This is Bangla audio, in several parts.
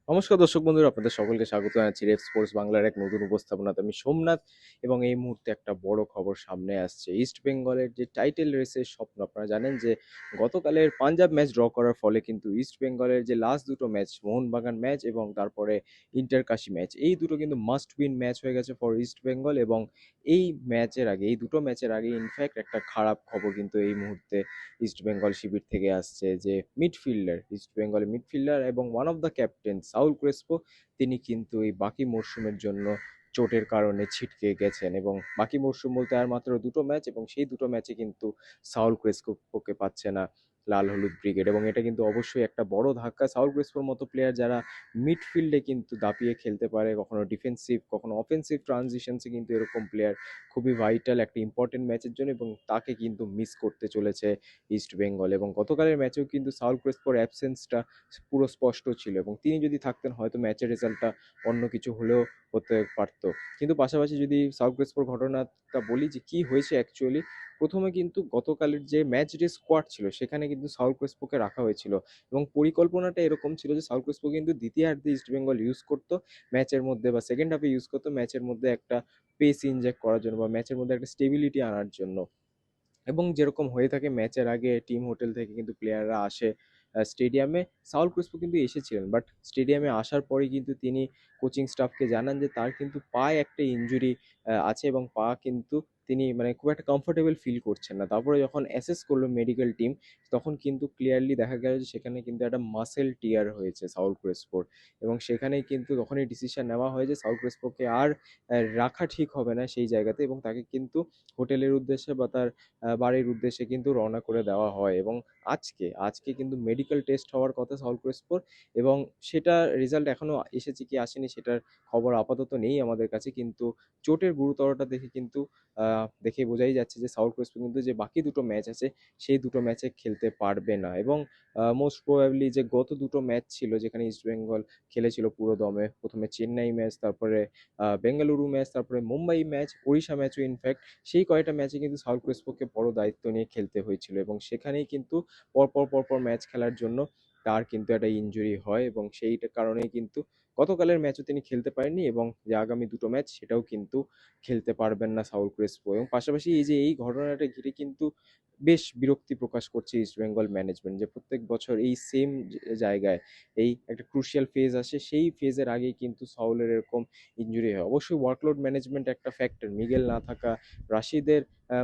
নমস্কার দর্শক বন্ধুরা, আপনাদের সকলকে স্বাগত জানাচ্ছি রেফ স্পোর্টস বাংলার এক নতুন উপস্থাপনাতে। আমি সোমনাথ এবং এই মুহূর্তে একটা বড় খবর সামনে আসছে। ইস্ট বেঙ্গলের যে টাইটেল রেসের স্বপ্ন, আপনারা জানেন যে গতকালের পাঞ্জাব ম্যাচ ড্র করার ফলে কিন্তু ইস্ট বেঙ্গলের যে লাস্ট দুটো ম্যাচ, মোহনবাগান ম্যাচ এবং তারপরে ইন্টারকাশি ম্যাচ, এই দুটো কিন্তু মাস্ট উইন ম্যাচ হয়ে গেছে ফর ইস্ট বেঙ্গল। এবং এই দুটো ম্যাচের আগে ইনফ্যাক্ট একটা খারাপ খবর কিন্তু এই মুহূর্তে ইস্ট বেঙ্গল শিবির থেকে আসছে, যে ইস্ট বেঙ্গলের মিডফিল্ডার এবং one of the captain Saul Crespo, তিনি কিন্তু এই বাকি মরশুমের জন্য চোটের কারণে ছিটকে গেছেন। এবং বাকি মরশুম বলতে আর মাত্র দুটো ম্যাচ, এবং সেই দুটো ম্যাচে কিন্তু সাউল ক্রেসপোকে পাচ্ছে না লাল হলুদ ব্রিগেড। এবং এটা কিন্তু অবশ্যই একটা বড় ধাক্কা। সাউল ক্রেসপোর মতো প্লেয়ার যারা মিডফিল্ডে কিন্তু দাপিয়ে খেলতে পারে, কখনো ডিফেন্সিভ কখনো অফেন্সিভ ট্রানজিশনসে, কিন্তু এরকম প্লেয়ার খুবই ভাইটাল একটা ইম্পর্টেন্ট ম্যাচের জন্য, এবং তাকে কিন্তু মিস করতে চলেছে ইস্ট বেঙ্গল। এবং গতকালের ম্যাচেও কিন্তু সাউল ক্রেসপোর অ্যাবসেন্সটা পুরো স্পষ্ট ছিল, এবং তিনি যদি থাকতেন হয়তো ম্যাচের রেজাল্টটা অন্য কিছু হলেও হতে পারত। কিন্তু পাশাপাশি যদি সাউল ক্রেসপোর ঘটনাটা বলি যে কি হয়েছে অ্যাকচুয়ালি, প্রথমে কিন্তু গতকালের যে ম্যাচ ডে স্কোয়াড ছিল সেখানে কিন্তু সাউল ক্রেসপোকে রাখা হয়েছিল, এবং পরিকল্পনাটা এরকম ছিল যে সাউল ক্রেসপো কিন্তু দ্বিতীয়ার্ধে ইস্ট বেঙ্গল ইউজ করতো ম্যাচের মধ্যে, বা সেকেন্ড হাফে ইউজ করতো ম্যাচের মধ্যে একটা পেস ইনজেক্ট করার জন্য, বা ম্যাচের মধ্যে একটা স্টেবিলিটি আনার জন্য। এবং যেরকম হয়ে থাকে ম্যাচের আগে টিম হোটেল থেকে কিন্তু প্লেয়াররা আসে স্টেডিয়ামে, সাউল ক্রিস্পো কিন্তু এসেছিলেন, বাট স্টেডিয়ামে আসার পরে কিন্তু তিনি কোচিং স্টাফকে জানান যে তার কিন্তু পায়ে একটা ইনজুরি আছে, এবং পা কিন্তু তিনি মানে খুব একটা কমফোর্টেবল ফিল করছেন না। তারপরে যখন অ্যাসেস করলো মেডিকেল টিম, তখন কিন্তু ক্লিয়ারলি দেখা গেল যে সেখানে কিন্তু একটা মাসেল টিয়ার হয়েছে সাউল ক্রেসপোর। এবং সেখানেই কিন্তু তখনই ডিসিশন নেওয়া হয় যে সাউল ক্রেসপোকে আর রাখা ঠিক হবে না সেই জায়গাতে, এবং তাকে কিন্তু হোটেলের উদ্দেশ্যে বা তার বাড়ির উদ্দেশ্যে কিন্তু রওনা করে দেওয়া হয়। এবং আজকে কিন্তু মেডিকেল টেস্ট হওয়ার কথা সাউল ক্রেসপোর, এবং সেটা রেজাল্ট এখনো এসেছে কি আসেনি সেটার খবর আপাতত নেই আমাদের কাছে। কিন্তু চোটের গুরুতরটা দেখে কিন্তু দেখে বোঝাই যাচ্ছে যে সাউল ক্রেসপো কিন্তু যে বাকি দুটো ম্যাচ আছে সেই দুটো ম্যাচে খেলতে পারবে না। এবং মোস্ট প্রবাবলি যে গত দুটো ম্যাচ ছিল যেখানে ইস্ট বেঙ্গল খেলেছিল পুরো দমে, প্রথমে চেন্নাই ম্যাচ, তারপরে বেঙ্গালুরু ম্যাচ, তারপরে মুম্বাই ম্যাচ, ওড়িশা ম্যাচও ইনফ্যাক্ট, সেই কয়টা ম্যাচে কিন্তু সাউল ক্রেসপোকে বড় দায়িত্ব নিয়ে খেলতে হয়েছিল, এবং সেখানেই কিন্তু পরপর ম্যাচ খেলার জন্য তার কিন্তু একটা ইনজুরি হয়, এবং সেই কারণেই কিন্তু গতকালের ম্যাচও তিনি খেলতে পারেননি, এবং যে আগামী দুটো ম্যাচ সেটাও কিন্তু খেলতে পারবেন না সাউল ক্রেসপো। এবং পাশাপাশি এই যে এই ঘটনাটা ঘিরে কিন্তু বেশ বিরক্তি প্রকাশ করছে ইস্ট বেঙ্গল ম্যানেজমেন্ট, যে প্রত্যেক বছর এই সেম জায়গায় এই একটা ক্রুশিয়াল ফেজ আসে, সেই ফেজের আগেই কিন্তু সাউলের এরকম ইনজুরি হয়। অবশ্যই ওয়ার্কলোড ম্যানেজমেন্ট একটা ফ্যাক্টর, মিগেল না থাকা, রাশিদের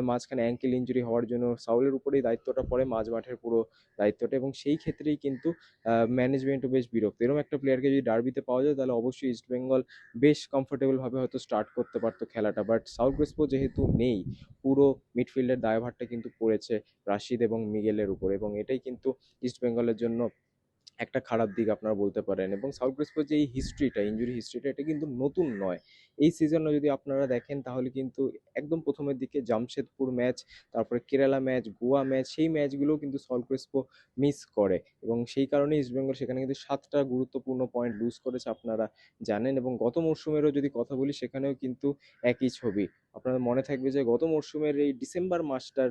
মাঝখানে অ্যাঙ্কেল ইঞ্জুরি হওয়ার জন্য সাউলের উপরেই দায়িত্বটা পড়ে, মাঝ মাঠের পুরো দায়িত্বটা, এবং সেই ক্ষেত্রেই কিন্তু ম্যানেজমেন্টও বেশ বিরক্ত। এরকম একটা প্লেয়ারকে যদি ডার্বিতে পাওয়া যায় তাহলে অবশ্যই ইস্ট বেঙ্গল বেশ কমফোর্টেবলভাবে হয়তো স্টার্ট করতে পারতো খেলাটা, বাট সাউল ক্রেসপো যেহেতু নেই, পুরো মিডফিল্ডের দায়ভারটা কিন্তু পড়েছে রাশিদ এবং মিগেলের উপর, এবং এটাই কিন্তু ইস্ট বেঙ্গলের জন্য একটা খারাপ দিক আপনারা বলতে পারেন। এবং সাউথ ক্রিসপোর যে এই হিস্ট্রিটা, ইঞ্জুরি হিস্ট্রিটা, এটা কিন্তু নতুন নয়। এই সিজনে যদি আপনারা দেখেন তাহলে কিন্তু একদম প্রথমের দিকে জামশেদপুর ম্যাচ, তারপরে কেরালা ম্যাচ, গোয়া ম্যাচ, সেই ম্যাচগুলোও কিন্তু সাউথ ক্রিসপো মিস করে, এবং সেই কারণে ইস্টবেঙ্গল সেখানে কিন্তু 7টা গুরুত্বপূর্ণ পয়েন্ট লুজ করেছে আপনারা জানেন। এবং গত মরশুমেরও যদি কথা বলি সেখানেও কিন্তু একই ছবি। আপনাদের মনে থাকবে যে গত মরশুমের এই ডিসেম্বর মাসটার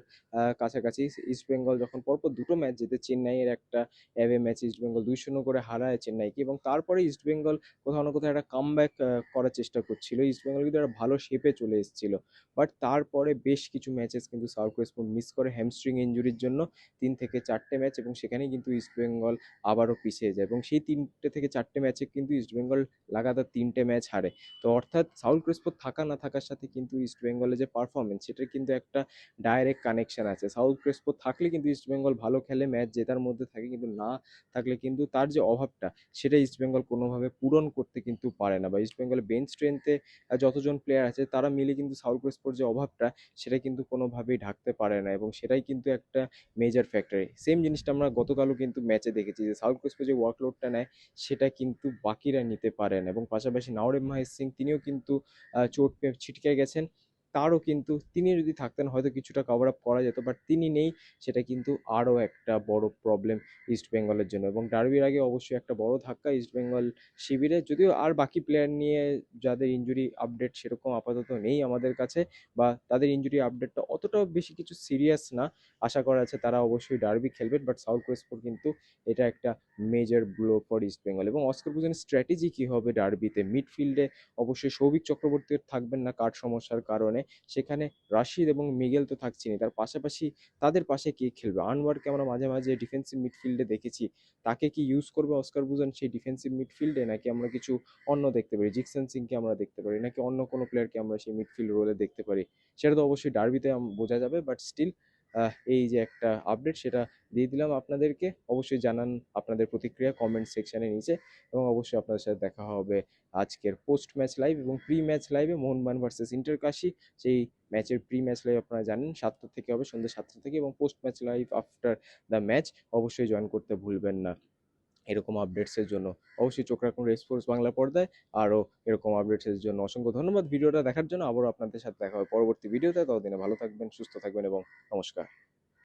কাছাকাছি ইস্টবেঙ্গল যখন পরপর দুটো ম্যাচ যেতে, চেন্নাইয়ের একটা অ্যাওয়ে ম্যাচ ইস্টবেঙ্গল 2-0 করে হারায় চেন্নাইকে, এবং তারপরে ইস্টবেঙ্গল কোথাও না কোথাও একটা কামব্যাক করার চেষ্টা করছিল। ইস্টবেঙ্গল কিন্তু একটা ভালো শেপে চলে এসেছিল, বাট তারপরে বেশ কিছু ম্যাচেস কিন্তু সাউথ ক্রেসপো মিস করে হ্যামস্ট্রিং ইঞ্জুরির জন্য, 3 থেকে 4টে ম্যাচ, এবং সেখানেই কিন্তু ইস্টবেঙ্গল আবারও পিছিয়ে যায়, এবং সেই 3 থেকে 4টে ম্যাচে কিন্তু ইস্টবেঙ্গল লাগাতার 3টে ম্যাচ হারে। তো অর্থাৎ সাউল ক্রেসপো থাকা না থাকার সাথে কিন্তু ইস্টবেঙ্গলের যে পারফরমেন্স সেটার কিন্তু একটা ডাইরেক্ট কানেকশন আছে। সাউথ ক্রেসপো থাকলে কিন্তু ইস্টবেঙ্গল ভালো খেলে, ম্যাচ জেতার মধ্যে থাকে, কিন্তু না থাকলে কিন্তু তার যে অভাবটা সেটা ইস্টবেঙ্গল কোনোভাবে পূরণ করতে কিন্তু পারে না, বা ইস্টবেঙ্গলের বেঞ্চ স্ট্রেংথে যতজন প্লেয়ার আছে তারা মিলে কিন্তু সাউথ ক্রেসপোর যে অভাবটা সেটা কিন্তু কোনোভাবেই ঢাকতে পারে না, এবং সেটাই কিন্তু একটা মেজর ফ্যাক্টর। সেম জিনিসটা আমরা গতকালও কিন্তু ম্যাচে দেখেছি যে সাউথ ক্রেসপো যে ওয়ার্কলোডটা নেয় সেটা কিন্তু বাকিরা নিতে পারে না। এবং পাশাপাশি নাওরেম মহেশ সিং, তিনিও কিন্তু চোট পেয়ে ছিটকে গেছেন, তারও কিন্তু তিনি যদি থাকতেন হয়তো কিছুটা কভার আপ করা যেত, বাট তিনি নেই, সেটা কিন্তু আরও একটা বড় প্রবলেম ইস্ট বেঙ্গলের জন্য। এবং ডার্বির আগে অবশ্যই একটা বড় ধাক্কা ইস্ট বেঙ্গল শিবিরে, যদিও আর বাকি প্লেয়ার নিয়ে যাদের ইনজুরি আপডেট সেরকম আপাতত নেই আমাদের কাছে, বা তাদের ইনজুরি আপডেটটা অতটাও বেশি কিছু সিরিয়াস না, আশা করা আছে তারা অবশ্যই ডার্বি খেলবেন। বাট সাউথ ক্রসফোর্ড কিন্তু এটা একটা major blow for East Bengal. এবং অস্কার ব্রুজেনের স্ট্র্যাটেজি কী হবে ডার্বিতে? মিডফিল্ডে অবশ্যই সৌভিক চক্রবর্তী থাকবেন না কাঠ সমস্যার কারণে, সেখানে রাশিদ এবং মিগেল তো থাকছেনই, তার পাশাপাশি তাদের পাশে কে খেলবে? আনওয়ারকে আমরা মাঝে মাঝে ডিফেন্সিভ মিডফিল্ডে দেখেছি, তাকে কি ইউজ করবে অস্কার ব্রুজেন সেই ডিফেন্সিভ মিডফিল্ডে, নাকি আমরা কিছু অন্য দেখতে পারি? জিকসন সিংকে আমরা দেখতে পারি, নাকি অন্য কোনো প্লেয়ারকে আমরা সেই মিডফিল্ড রোলে দেখতে পারি? সেটা তো অবশ্যই ডার্বিতে বোঝা যাবে। বাট স্টিল এই যে একটা আপডেট সেটা দিয়ে দিলাম আপনাদেরকে। অবশ্যই জানান আপনাদের প্রতিক্রিয়া কমেন্ট সেকশনে নিচে, এবং অবশ্যই আপনাদের সাথে দেখা হবে আজকের পোস্ট ম্যাচ লাইভ এবং প্রি ম্যাচ লাইভে, মোহনবাগান ভার্সেস ইন্টারকাশি। সেই ম্যাচের প্রি ম্যাচ লাইভ আপনারা জানেন 7টা থেকে হবে, সন্ধ্যে 7টা থেকে, এবং post match live after the match অবশ্যই জয়েন করতে ভুলবেন না। এরকম আপডেটসের জন্য অবশ্যই চোখ রাখুন রেড স্পোর্টস বাংলা পর্দায়। আরও এরকম আপডেটসের জন্য অসংখ্য ধন্যবাদ ভিডিওটা দেখার জন্য। আবারও আপনাদের সাথে দেখা হবে পরবর্তী ভিডিওতে। ততদিনে ভালো থাকবেন, সুস্থ থাকবেন এবং নমস্কার।